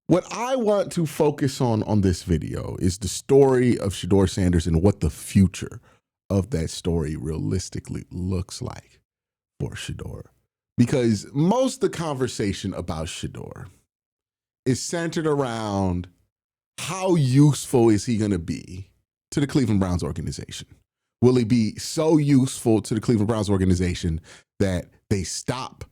What I want to focus on this video is the story of Shador Sanders and what the future of that story realistically looks like for Shador. Because most of the conversation about Shador is centered around how useful is he going to be to the Cleveland Browns organization? Will he be so useful to the Cleveland Browns organization that he stops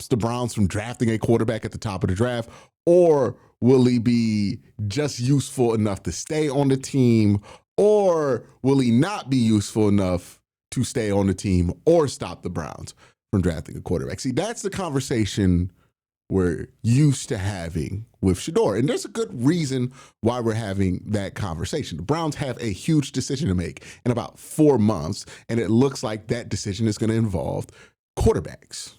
the Browns from drafting a quarterback at the top of the draft? Or will he be just useful enough to stay on the team? Or will he not be useful enough to stay on the team or stop the Browns from drafting a quarterback? See, that's the conversation we're used to having with Shador. And there's a good reason why we're having that conversation. The Browns have a huge decision to make in about 4 months, and it looks like that decision is going to involve quarterbacks.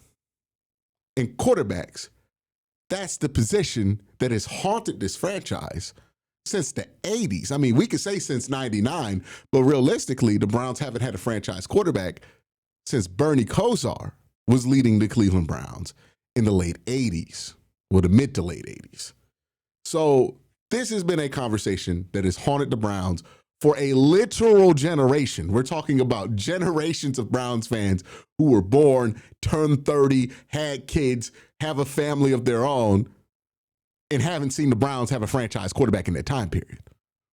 And quarterbacks, that's the position that has haunted this franchise since the 80s. I mean, we could say since 99, but realistically, the Browns haven't had a franchise quarterback since Bernie Kosar was leading the Cleveland Browns in the late 80s, or the mid to late 80s. So this has been a conversation that has haunted the Browns for a literal generation. We're talking about generations of Browns fans who were born, turned 30, had kids, have a family of their own, and haven't seen the Browns have a franchise quarterback in that time period,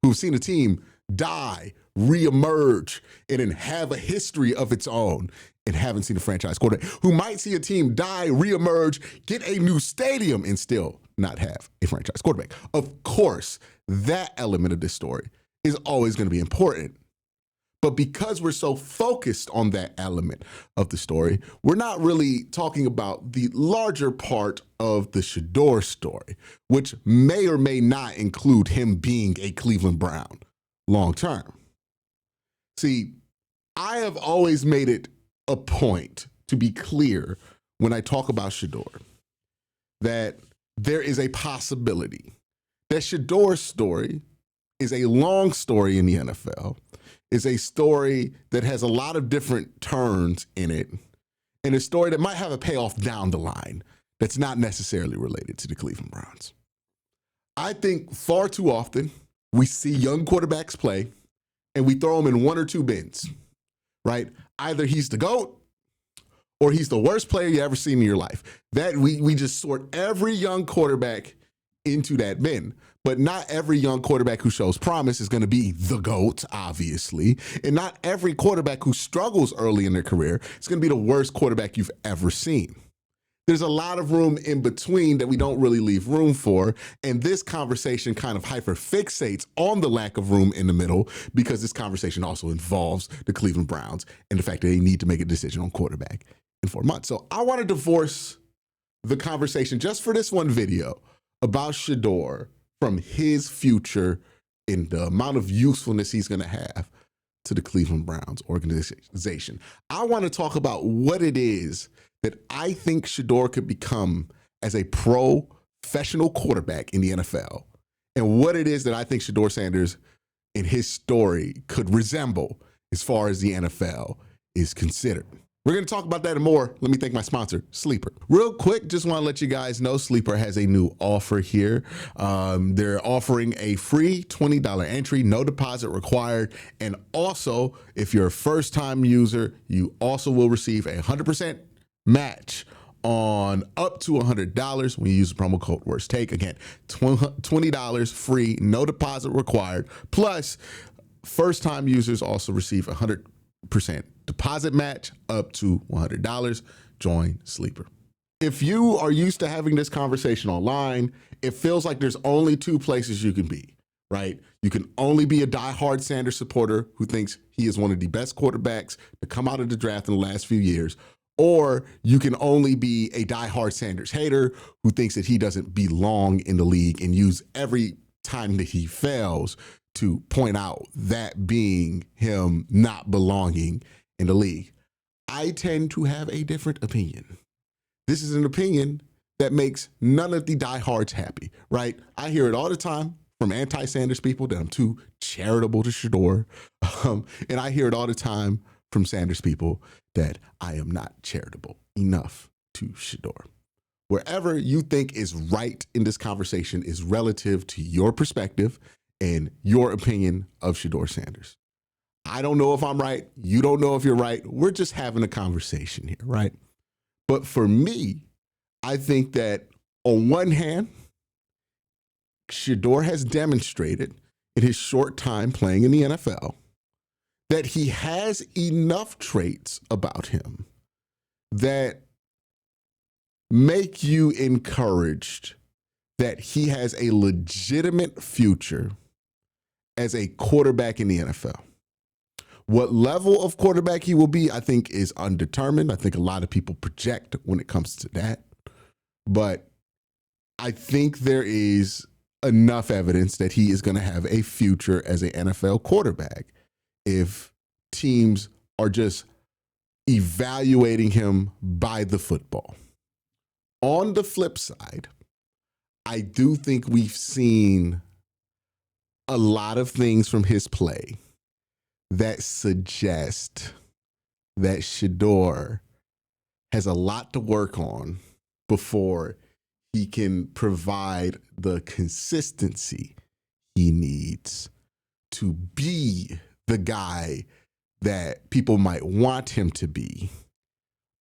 who've seen a team die, reemerge, and then have a history of its own, and haven't seen a franchise quarterback, who might see a team die, reemerge, get a new stadium, and still not have a franchise quarterback. Of course, that element of this story is always going to be important. But because we're so focused on that element of the story, we're not really talking about the larger part of the Shador story, which may or may not include him being a Cleveland Brown long term. See, I have always made it a point to be clear when I talk about Shador that there is a possibility that Shador's story is a long story in the NFL, is a story that has a lot of different turns in it, and a story that might have a payoff down the line that's not necessarily related to the Cleveland Browns. I think far too often we see young quarterbacks play and we throw them in one or two bins, right? Either he's the GOAT or he's the worst player you ever seen in your life. That we just sort every young quarterback into that bin. But not every young quarterback who shows promise is going to be the GOAT, obviously. And not every quarterback who struggles early in their career is going to be the worst quarterback you've ever seen. There's a lot of room in between that we don't really leave room for. And this conversation kind of hyperfixates on the lack of room in the middle, because this conversation also involves the Cleveland Browns and the fact that they need to make a decision on quarterback in 4 months. So I want to divorce the conversation just for this one video about Shador from his future and the amount of usefulness he's going to have to the Cleveland Browns organization. I want to talk about what it is that I think Shador could become as a professional quarterback in the NFL, and what it is that I think Shador Sanders in his story could resemble as far as the NFL is considered. We're going to talk about that and more. Let me thank my sponsor, Sleeper. Real quick, just want to let you guys know Sleeper has a new offer here. They're offering a free $20 entry, no deposit required. And also, if you're a first-time user, you also will receive a 100% match on up to $100 when you use the promo code WORSTTAKE. Again, $20 free, no deposit required. Plus, first-time users also receive 100% deposit match up to $100. Join Sleeper. If you are used to having this conversation online, it feels like there's only two places you can be, right? You can only be a diehard Sanders supporter who thinks he is one of the best quarterbacks to come out of the draft in the last few years, or you can only be a diehard Sanders hater who thinks that he doesn't belong in the league and use every time that he fails to point out that being him not belonging in the league. I tend to have a different opinion. This is an opinion that makes none of the diehards happy, right? I hear it all the time from anti-Sanders people that I'm too charitable to Shador. And I hear it all the time from Sanders people that I am not charitable enough to Shador. Wherever you think is right in this conversation is relative to your perspective and your opinion of Shador Sanders. I don't know if I'm right. You don't know if you're right. We're just having a conversation here, right? But for me, I think that on one hand, Shador has demonstrated in his short time playing in the NFL that he has enough traits about him that make you encouraged that he has a legitimate future as a quarterback in the NFL. What level of quarterback he will be, I think, is undetermined. I think a lot of people project when it comes to that. But I think there is enough evidence that he is going to have a future as an NFL quarterback if teams are just evaluating him by the football. On the flip side, I do think we've seen a lot of things from his play that suggest that Shador has a lot to work on before he can provide the consistency he needs to be the guy that people might want him to be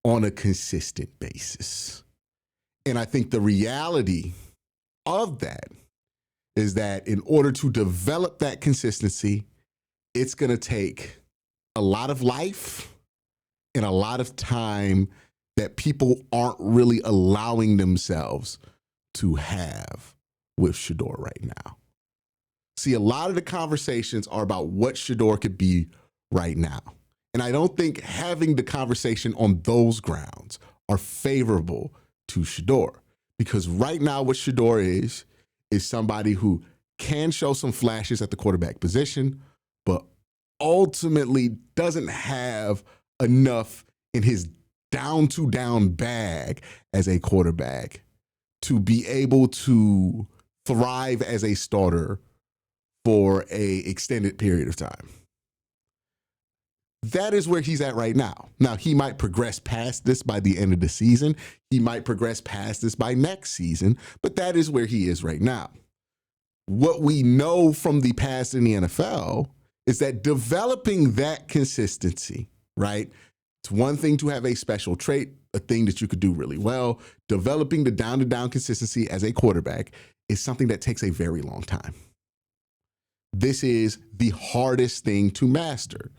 on a consistent basis. And I think the reality of that is that in order to develop that consistency, it's going to take a lot of life and a lot of time that people aren't really allowing themselves to have with Shador right now. See, a lot of the conversations are about what Shador could be right now. And I don't think having the conversation on those grounds are favorable to Shador, because right now what Shador is somebody who can show some flashes at the quarterback position, but ultimately doesn't have enough in his down bag as a quarterback to be able to thrive as a starter for an extended period of time. That is where he's at right now. Now, he might progress past this by the end of the season. He might progress past this by next season, but that is where he is right now. What we know from the past in the NFL is that developing that consistency, right? It's one thing to have a special trait, a thing that you could do really well. Developing the down-to-down consistency as a quarterback is something that takes a very long time. This is the hardest thing to master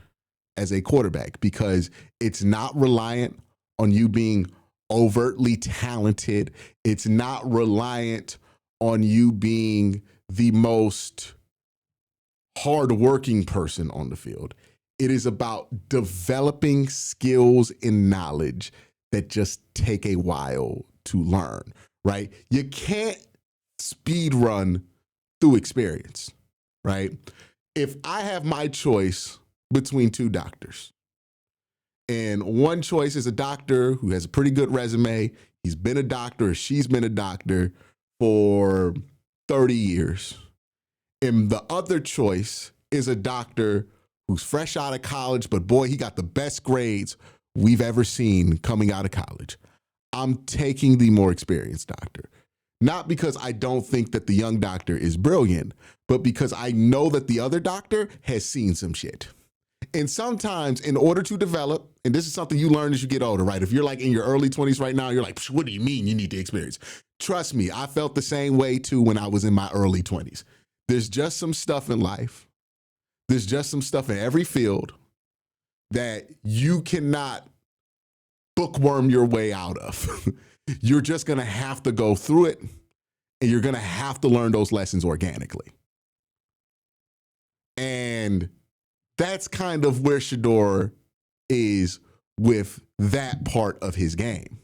as a quarterback because it's not reliant on you being overtly talented. It's not reliant on you being the most hardworking person on the field. It is about developing skills and knowledge that just take a while to learn, right? You can't speed run through experience, right? If I have my choice between two doctors, and one choice is a doctor who has a pretty good resume, he's been a doctor or she's been a doctor for 30 years, and the other choice is a doctor who's fresh out of college, but boy, he got the best grades we've ever seen coming out of college. I'm taking the more experienced doctor. Not because I don't think that the young doctor is brilliant, but because I know that the other doctor has seen some shit. And sometimes in order to develop, and this is something you learn as you get older, right? If you're like in your early 20s right now, you're like, what do you mean you need the experience? Trust me, I felt the same way too when I was in my early 20s. There's just some stuff in life. There's just some stuff in every field that you cannot bookworm your way out of. You're just going to have to go through it, and you're going to have to learn those lessons organically. And that's kind of where Shador is with that part of his game,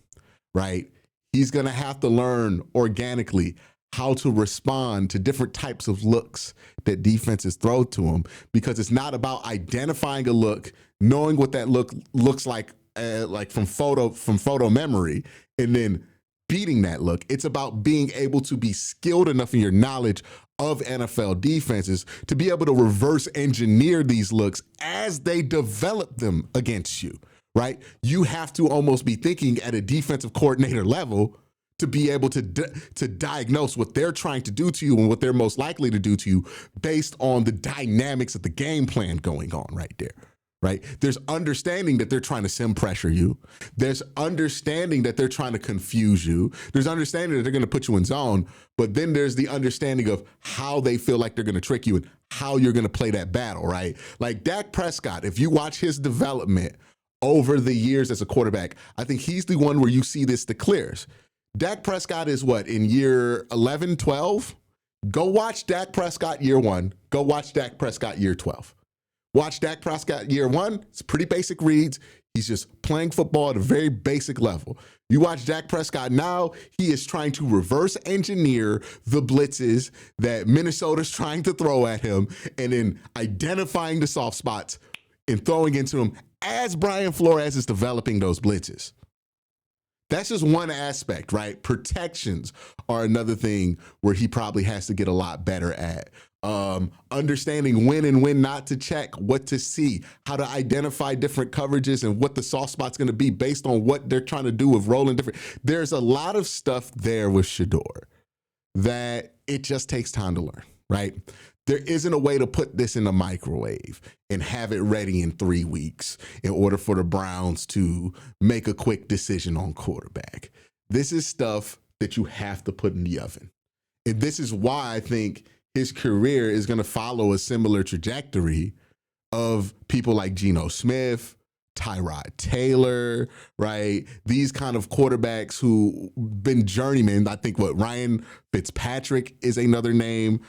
right? He's going to have to learn organically how to respond to different types of looks that defenses throw to him, because it's not about identifying a look, knowing what that look looks like from photo memory, and then beating that look. It's about being able to be skilled enough in your knowledge of NFL defenses to be able to reverse engineer these looks as they develop them against you, right? You have to almost be thinking at a defensive coordinator level to be able to diagnose what they're trying to do to you and what they're most likely to do to you based on the dynamics of the game plan going on right there. Right? There's understanding that they're trying to sim pressure you. There's understanding that they're trying to confuse you. There's understanding that they're going to put you in zone, but then there's the understanding of how they feel like they're going to trick you and how you're going to play that battle, right? Like Dak Prescott, if you watch his development over the years as a quarterback, I think he's the one where you see this the clearest. Dak Prescott is what, in year 11, 12? Go watch Dak Prescott year 1. Go watch Dak Prescott year 12. Watch Dak Prescott year 1. It's pretty basic reads. He's just playing football at a very basic level. You watch Dak Prescott now, he is trying to reverse engineer the blitzes that Minnesota's trying to throw at him and then identifying the soft spots and throwing into them as Brian Flores is developing those blitzes. That's just one aspect, right? Protections are another thing where he probably has to get a lot better at. Understanding when and when not to check, what to see, how to identify different coverages and what the soft spot's going to be based on what they're trying to do with rolling different. There's a lot of stuff there with Shador that it just takes time to learn, right? There isn't a way to put this in a microwave and have it ready in 3 weeks in order for the Browns to make a quick decision on quarterback. This is stuff that you have to put in the oven. And this is why I think his career is going to follow a similar trajectory of people like Geno Smith, Tyrod Taylor, right? These kind of quarterbacks who been journeymen. I think Ryan Fitzpatrick is another name.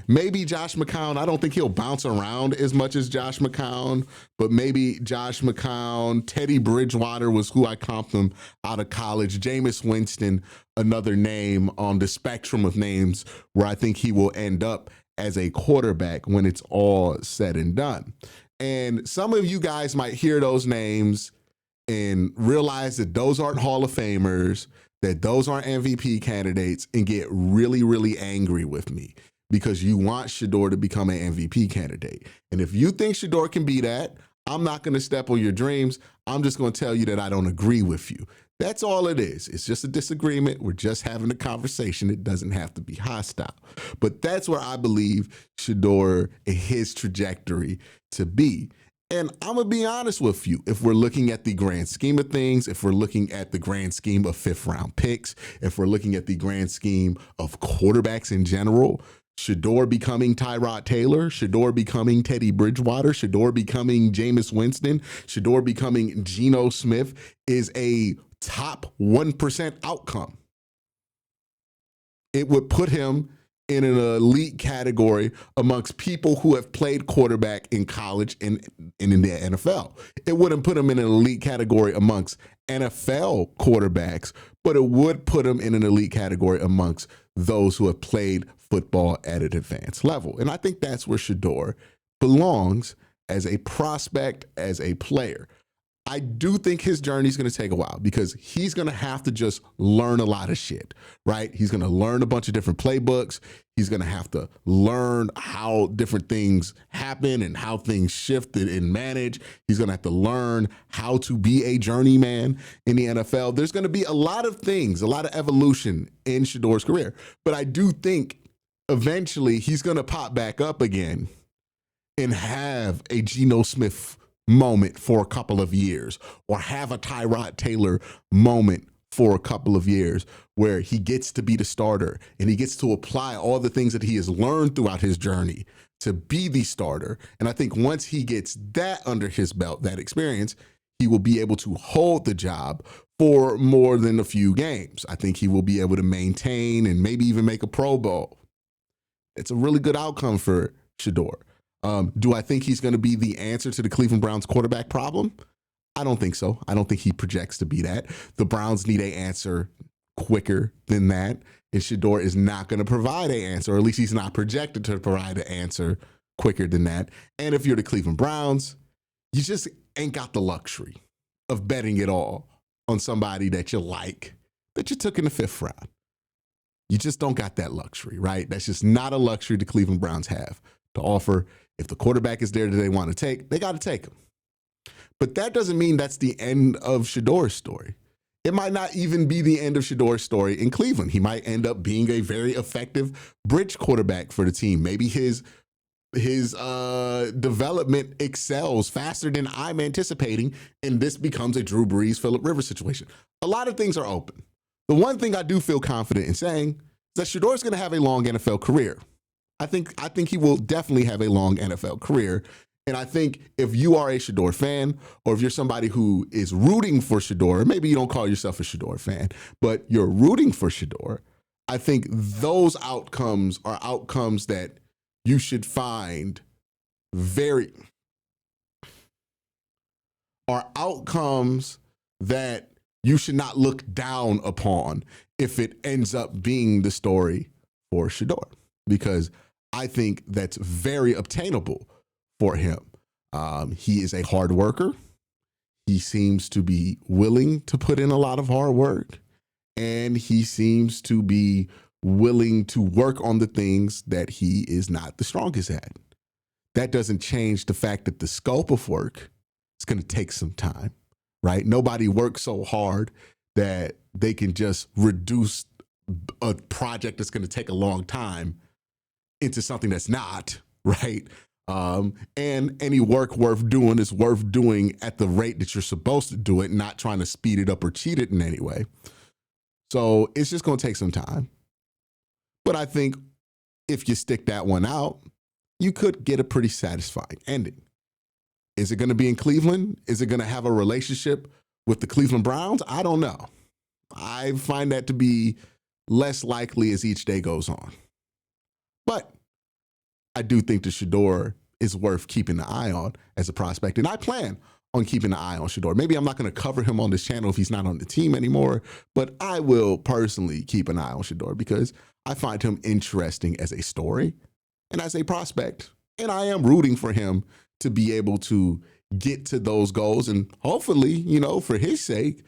Maybe Josh McCown. I don't think he'll bounce around as much as Josh McCown, but maybe Josh McCown. Teddy Bridgewater was who I comped him out of college. Jameis Winston, another name on the spectrum of names where I think he will end up as a quarterback when it's all said and done. And some of you guys might hear those names and realize that those aren't Hall of Famers, that those aren't MVP candidates, and get really, really angry with me because you want Shador to become an MVP candidate. And if you think Shador can be that, I'm not going to step on your dreams. I'm just going to tell you that I don't agree with you. That's all it is. It's just a disagreement. We're just having a conversation. It doesn't have to be hostile. But that's where I believe Shador and his trajectory to be. And I'm going to be honest with you. If we're looking at the grand scheme of things, if we're looking at the grand scheme of 5th round picks, if we're looking at the grand scheme of quarterbacks in general, Shador becoming Tyrod Taylor, Shador becoming Teddy Bridgewater, Shador becoming Jameis Winston, Shador becoming Geno Smith is a top 1% outcome. It would put him in an elite category amongst people who have played quarterback in college and in the NFL. It wouldn't put him in an elite category amongst NFL quarterbacks, but it would put him in an elite category amongst those who have played football at an advanced level. And I think that's where Shador belongs as a prospect, as a player. I do think his journey is going to take a while because he's going to have to just learn a lot of shit, right? He's going to learn a bunch of different playbooks. He's going to have to learn how different things happen and how things shift and manage. He's going to have to learn how to be a journeyman in the NFL. There's going to be a lot of things, a lot of evolution in Shador's career. But I do think eventually he's going to pop back up again and have a Geno Smith moment for a couple of years, or have a Tyrod Taylor moment for a couple of years where he gets to be the starter and he gets to apply all the things that he has learned throughout his journey to be the starter. And I think once he gets that under his belt, that experience, he will be able to hold the job for more than a few games. I think he will be able to maintain and maybe even make a Pro Bowl. It's a really good outcome for Shador. Do I think he's going to be the answer to the Cleveland Browns quarterback problem? I don't think so. I don't think he projects to be that. The Browns need an answer quicker than that. And Shador is not going to provide an answer, or at least he's not projected to provide an answer quicker than that. And if you're the Cleveland Browns, you just ain't got the luxury of betting it all on somebody that you like, that you took in the 5th round. You just don't got that luxury, right? That's just not a luxury the Cleveland Browns have to offer. If the quarterback is there that they want to take, they got to take him. But that doesn't mean that's the end of Shador's story. It might not even be the end of Shador's story in Cleveland. He might end up being a very effective bridge quarterback for the team. Maybe his development excels faster than I'm anticipating, and this becomes a Drew Brees, Phillip Rivers situation. A lot of things are open. The one thing I do feel confident in saying is that Shador's going to have a long NFL career. I think he will definitely have a long NFL career. And I think if you are a Shador fan, or if you're somebody who is rooting for Shador, maybe you don't call yourself a Shador fan, but you're rooting for Shador, I think those outcomes are outcomes that you should find are outcomes that you should not look down upon if it ends up being the story for Shador, because I think that's very obtainable for him. He is a hard worker. He seems to be willing to put in a lot of hard work, and he seems to be willing to work on the things that he is not the strongest at. That doesn't change the fact that the scope of work is going to take some time, right? Nobody works so hard that they can just reduce a project that's going to take a long time into something that's not, right? And any work worth doing is worth doing at the rate that you're supposed to do it, not trying to speed it up or cheat it in any way. So it's just going to take some time. But I think if you stick that one out, you could get a pretty satisfying ending. Is it going to be in Cleveland? Is it going to have a relationship with the Cleveland Browns? I don't know. I find that to be less likely as each day goes on. But I do think that Shador is worth keeping an eye on as a prospect. And I plan on keeping an eye on Shador. Maybe I'm not going to cover him on this channel if he's not on the team anymore, but I will personally keep an eye on Shador because I find him interesting as a story and as a prospect. And I am rooting for him to be able to get to those goals and hopefully, you know, for his sake,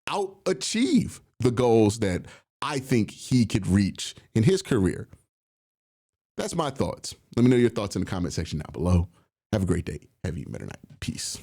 out-achieve the goals that I think he could reach in his career. That's my thoughts. Let me know your thoughts in the comment section down below. Have a great day. Have a better night. Peace.